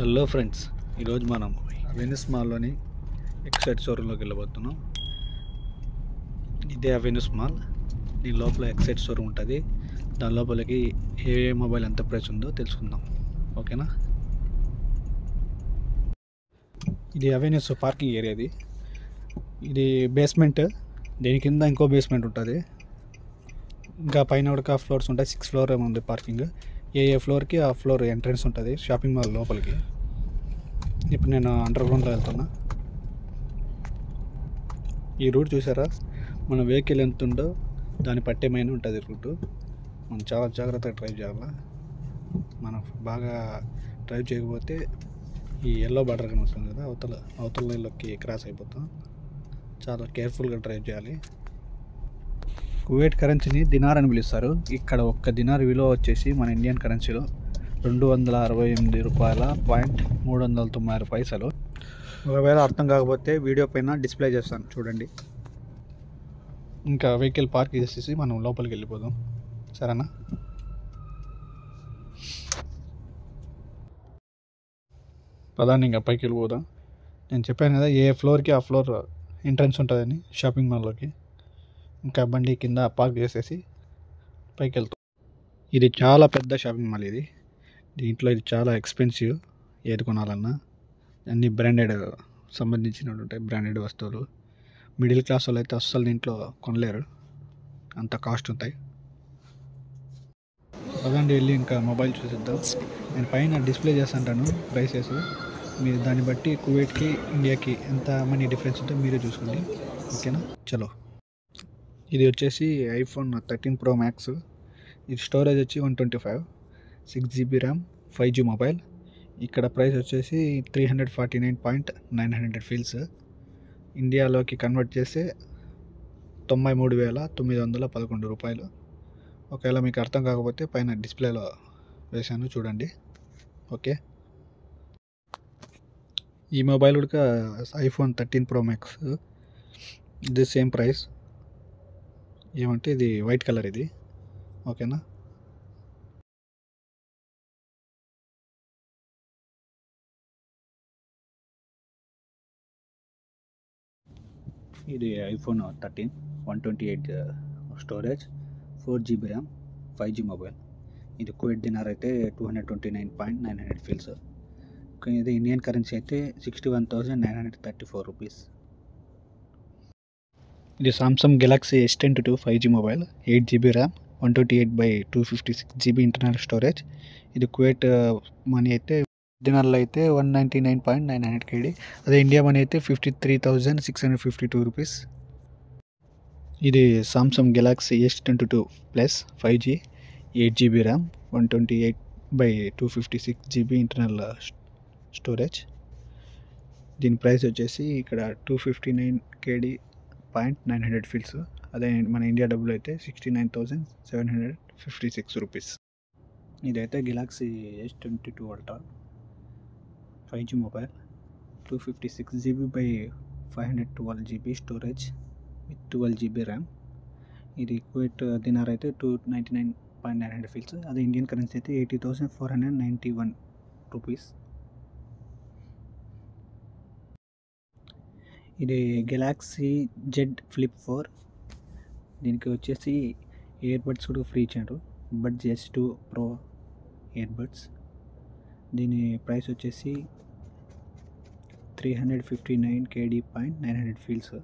Hello friends, ఈరోజు మనం Venice మాల్లోని excite షోరూంలోకి వెళ్ళబోతున్నాం. ఇదే వెనిస్ మాల్. దీని లోపల ఎక్సైట్ షోరూమ్ ఉంటుంది. దాని లోపలికి ఏ మొబైల్ ఎంత ప్రైస్ ఉందో తెలుసుకుందాం. ఓకేనా? ఇది అవెన్యూస్ పార్కింగ్ ఏరియా. ఇది బేస్మెంట్. దీని కింద ఇంకో బేస్మెంట్ ఉంటుంది. ఇంకా పైన ఒక ఫ్లోర్స్ ఉంటాయి. 6 ఫ్లోర్ ఏమో ఉంది పార్కింగ్. ఏ ఫ్లోర్కి ఆ ఫ్లోర్ ఎంట్రన్స్ ఉంటుంది షాపింగ్ మాల్ లోపలికి. ఇప్పుడు నేను అండర్ గ్రౌండ్లో వెళ్తున్నా. ఈ రూట్ చూసారా? మన వెహికల్ ఎంత ఉందో దాన్ని పట్టేమైన ఉంటుంది రూటు. మనం చాలా జాగ్రత్తగా డ్రైవ్ చేయాలి. మనం బాగా డ్రైవ్ చేయకపోతే ఈ ఎల్లో బార్డర్ కనిపిస్తుంది కదా, అవతల లైన్లోకి క్రాస్ అయిపోతాం. చాలా కేర్ఫుల్గా డ్రైవ్ చేయాలి. కువైట్ కరెన్సీని దినార్ అని పిలుస్తారు. ఇక్కడ ఒక్క దినార్ విలువ వచ్చేసి మన ఇండియన్ కరెన్సీలో 268 రూపాయల 396 పైసలు. ఒకవేళ అర్థం కాకపోతే వీడియో పైన డిస్ప్లే చేస్తాను, చూడండి. ఇంకా వెహికల్ పార్క్ చేసేసి మనం లోపలికి వెళ్ళిపోదాం, సరేనా? పదాన్ని ఇంకా పైకి వెళ్ళిపోదాం. నేను చెప్పాను కదా, ఏ ఫ్లోర్కి ఆ ఫ్లోర్ ఎంట్రన్స్ ఉంటుందని షాపింగ్ మాల్లోకి. ఇంకా బండి కింద పార్క్ చేసేసి పైకి వెళ్తాం. ఇది చాలా పెద్ద షాపింగ్ మాల్. దీంట్లో ఇది చాలా ఎక్స్పెన్సివ్. ఏది కొనాలన్నా అన్ని బ్రాండెడ్ సంబంధించినవి ఉంటాయి, బ్రాండెడ్ వస్తువులు. మిడిల్ క్లాస్ వాళ్ళు అయితే అస్సలు దీంట్లో కొనలేరు, అంత కాస్ట్ ఉంటాయి. అదండి, వెళ్ళి ఇంకా మొబైల్ చూసిద్దాం. నేను పైన డిస్ప్లే చేస్తుంటాను ప్రైసెస్. మీరు దాన్ని బట్టి కువైట్కి ఇండియాకి ఎంత మనీ డిఫరెన్స్ ఉందో మీరే చూసుకోండి, ఓకేనా? చలో. ఇది వచ్చేసి ఐఫోన్ 13 Pro Max. ఇది స్టోరేజ్ వచ్చి 125, 6GB ర్యామ్, 5G మొబైల్. ఇక్కడ ప్రైస్ వచ్చేసి 349.900 ఫీల్స్. ఇండియాలోకి కన్వర్ట్ చేస్తే 93,911 రూపాయలు. ఒకవేళ మీకు అర్థం కాకపోతే పైన డిస్ప్లేలో వేశాను, చూడండి. ఓకే, ఈ మొబైల్ కూడా ఐఫోన్ 13 Pro Max. ఇది సేమ్ ప్రైస్. ఏమంటే ఇది వైట్ కలర్ ఇది, ఓకేనా? ఇది iPhone 13 128 storage, 4GB RAM, 5G mobile. ఇది కువైట్ దినార్ అయితే 229.900 ఫీల్స్. ఇది ఇండియన్ కరెన్సీ అయితే 61,934 రూపీస్. ఇది Samsung Galaxy S22 5G mobile, 8GB RAM, 128/256GB internal storage. ఇది కువైట్ మనీ అయితే దినార్లో అయితే 199.900 KD. అదే ఇండియా మనీ అయితే 53,652 రూపీస్. ఇది Samsung Galaxy S22 plus 5G, 8GB RAM, 128/256GB internal storage. దీని ప్రైస్ వచ్చేసి ఇక్కడ 259 KD.900 ఫీల్స్. అదే మన ఇండియా డబ్బులు అయితే 69,756 రూపీస్. ఇదైతే Galaxy S22 ultra 5G mobile, 256GB/512GB storage with 12GB RAM. ఇది కువైట్ దినార్ అయితే 299.900 ఫీల్స్. అదే ఇండియన్ కరెన్సీ అయితే 80,491 రూపీస్. ఇది గెలాక్సీ Z Flip 4. దీనికి వచ్చేసి ఇయర్బడ్స్ కూడా ఫ్రీ ఇచ్చారు, బడ్స్ S2 Pro ఇయర్బడ్స్. దీని ప్రైస్ వచ్చేసి 359 KD.900 ఫీల్స్.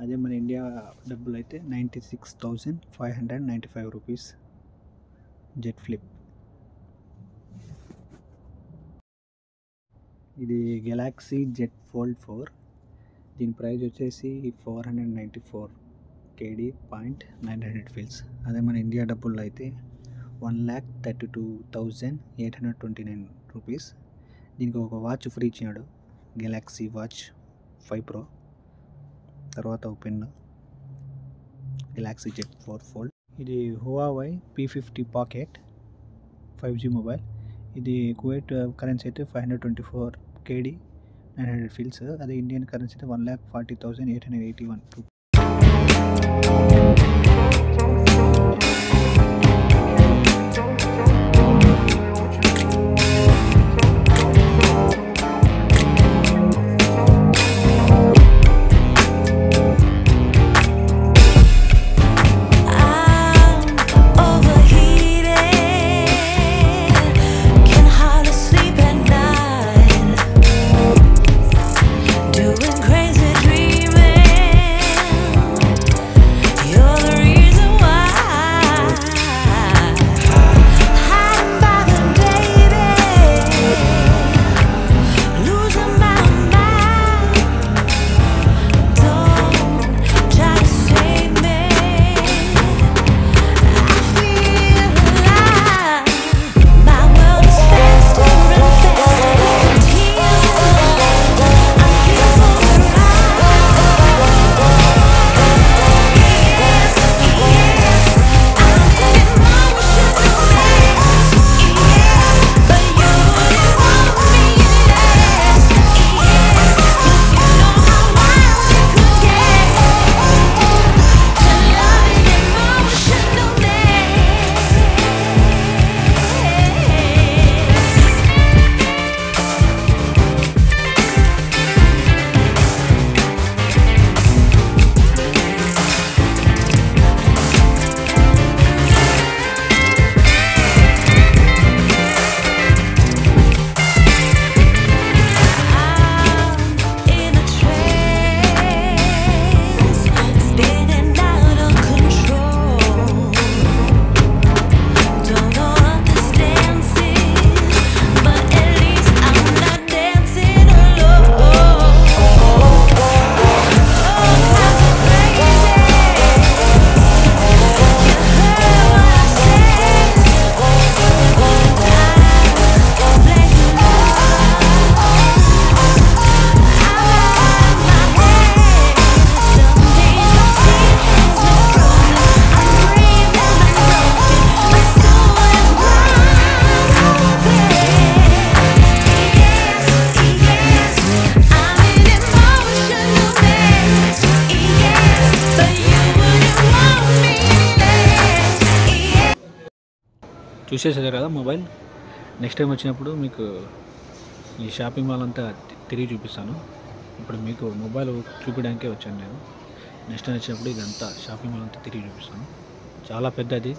అదే మన ఇండియా డబ్బులు అయితే 96,595 రూపీస్. Z Flip. ఇది గెలాక్సీ Z Fold 4. దీని ప్రైస్ వచ్చేసి 494 KD.900 ఫీల్స్. అదే మన ఇండియా డబ్బుల్లో అయితే 1,32,829 రూపీస్. దీనికి ఒక వాచ్ ఫ్రీ ఇచ్చినాడు, గెలాక్సీ వాచ్ 5 Pro. తర్వాత ఒక పెన్, గెలాక్సీ Z4 Fold. ఇది Huawei P50 pocket 5G mobile. ఇది కువైట్ కరెన్సీ అయితే 524 KD.900 ఫీల్స్. అదే ఇండియన్ కరెన్సీ అయితే 1,40,881 రూపీస్. చూసేసారు కదా మొబైల్. నెక్స్ట్ టైం వచ్చినప్పుడు మీకు ఈ షాపింగ్ మాల్ అంతా తిరిగి చూపిస్తాను. ఇప్పుడు మీకు మొబైల్ చూపించడానికే వచ్చాను నేను. నెక్స్ట్ టైం వచ్చినప్పుడు ఇదంతా షాపింగ్ మాల్ అంతా తిరిగి చూపిస్తాను. చాలా పెద్దది,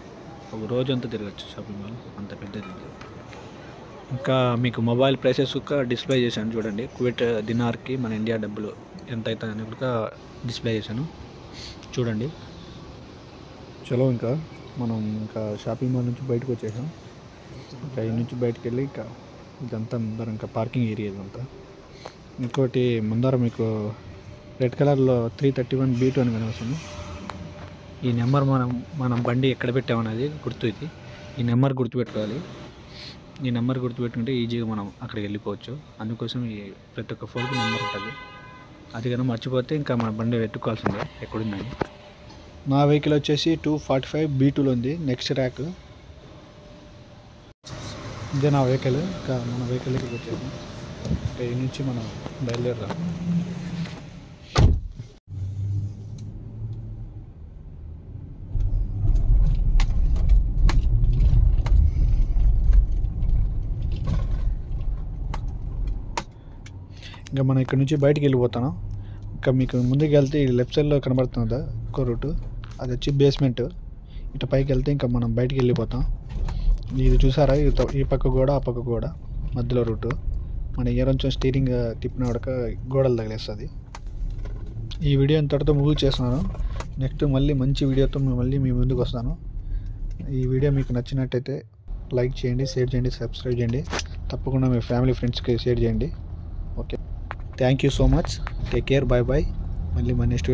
ఒక రోజు అంతా తిరగచ్చు షాపింగ్ మాల్, అంత పెద్దది. ఇంకా మీకు మొబైల్ ప్రైసెస్ కూడా డిస్ప్లే చేశాను చూడండి. కువైట్ దినార్కి మన ఇండియా డబ్బులు ఎంత అవుతుంది అని కూడా డిస్ప్లే చేశాను చూడండి. చలో ఇంకా మనం షాపింగ్ మాల్ నుంచి బయటకు వచ్చేసాం. ఇంకా ఈ నుంచి బయటకు వెళ్ళి ఇదంతా ముందర ఇంకా పార్కింగ్ ఏరియా ఇదంతా. ఇంకోటి ముందర మీకు రెడ్ కలర్లో 331B2 అని కనిపిస్తుంది. ఈ నెంబర్ మనం బండి ఎక్కడ పెట్టామనేది గుర్తు. ఇది ఈ నెంబర్ గుర్తుపెట్టుకోవాలి. ఈ నెంబర్ గుర్తుపెట్టుకుంటే ఈజీగా మనం అక్కడికి వెళ్ళిపోవచ్చు. అందుకోసం ఈ ప్రతి ఒక్క ఫోన్కి నెంబర్ ఉంటుంది. అది కనుక మర్చిపోతే ఇంకా మన బండి పెట్టుకోవాల్సిందే ఎక్కడున్నాయి. నా వెహికల్ వచ్చేసి 245B2లో ఉంది, నెక్స్ట్ ర్యాక్. ఇదే నా వెహికల్. ఇంకా మన వెహికల్ దగ్గరికి వచ్చేసి ఇంకా ఈ నుంచి మనం బయలుదేరదాం. ఇంకా మనం ఇక్కడ నుంచి బయటికి వెళ్ళిపోతాను. ఇంకా మీకు ముందుకు వెళ్తే ఈ లెఫ్ట్ సైడ్లో కనబడుతుంది ఇంకో రూటు, అది వచ్చి బేస్మెంట్. ఇటు పైకి వెళ్తే ఇంకా మనం బయటికి వెళ్ళిపోతాం. ఇది చూసారా, ఈ పక్క గోడ ఆ పక్క గోడ మధ్యలో రూటు. మన కొంచెం స్టీరింగ్ తిప్పిన వడక గోడలు తగిలేస్తుంది. ఈ వీడియో ఇంతటితో ముగించేస్తున్నాను. నెక్స్ట్ మళ్ళీ మంచి వీడియోతో మళ్ళీ మీ ముందుకు వస్తాను. ఈ వీడియో మీకు నచ్చినట్టయితే లైక్ చేయండి, షేర్ చేయండి, సబ్స్క్రైబ్ చేయండి. తప్పకుండా మీ ఫ్యామిలీ ఫ్రెండ్స్కి షేర్ చేయండి. Okay, thank you so much. Take care, bye bye. మళ్ళీ మన నెక్స్ట్